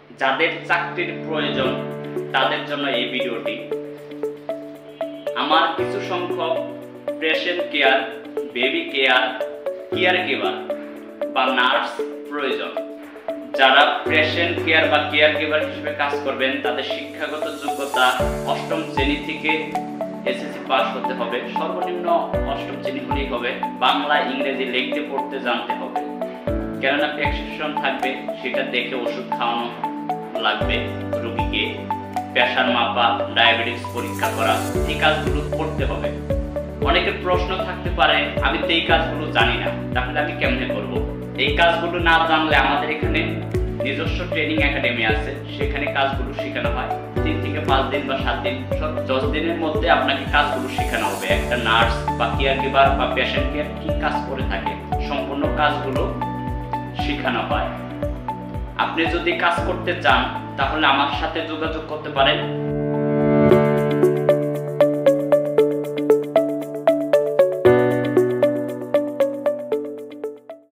যাদের চাকরির প্রয়োজন তাদের জন্য এই ভিডিওটি। আমার কিছু সংখ্যক patient care, baby care, care giver বা নার্স প্রয়োজন। যারা পেশেন্ট কেয়ার বা কেয়ার গিভার হিসেবে কাজ করবেন তাদের শিক্ষাগত যোগ্যতা অষ্টম শ্রেণী থেকে এসএসসি পাস হতে হবে, সর্বনিম্ন অষ্টম শ্রেণী হলেই হবে। বাংলা ইংরেজি লিখতে পড়তে জানতে হবে, কেননা প্রেসক্রিপশন থাকবে, সেটা দেখে ওষুধ খাওয়ানো লাগবে রোগীকে, প্রেসার মাপা, ডায়াবেটিস পরীক্ষা করা, এই কাজগুলো করতে হবে। অনেকের প্রশ্ন থাকতে পারে, আমি তো এই কাজগুলো জানি না, তাহলে আমি কেমনে করব? এই কাজগুলো না জানলে আমাদের এখানে নিজস্ব ট্রেনিং একাডেমি আছে, সেখানে কাজগুলো শেখানো হয়। 3 থেকে 5 দিন বা 7 দিন, 10 দিনের মধ্যে আপনাকে কাজগুলো শেখানো হবে। একটা নার্স বা কেয়ার গিভার বা পেশেন্ট কেয়ার কি কাজ করে থাকে সম্পূর্ণ কাজগুলো শেখানো হয়। আপনি যদি কাজ করতে চান তাহলে আমার সাথে যোগাযোগ করতে পারেন।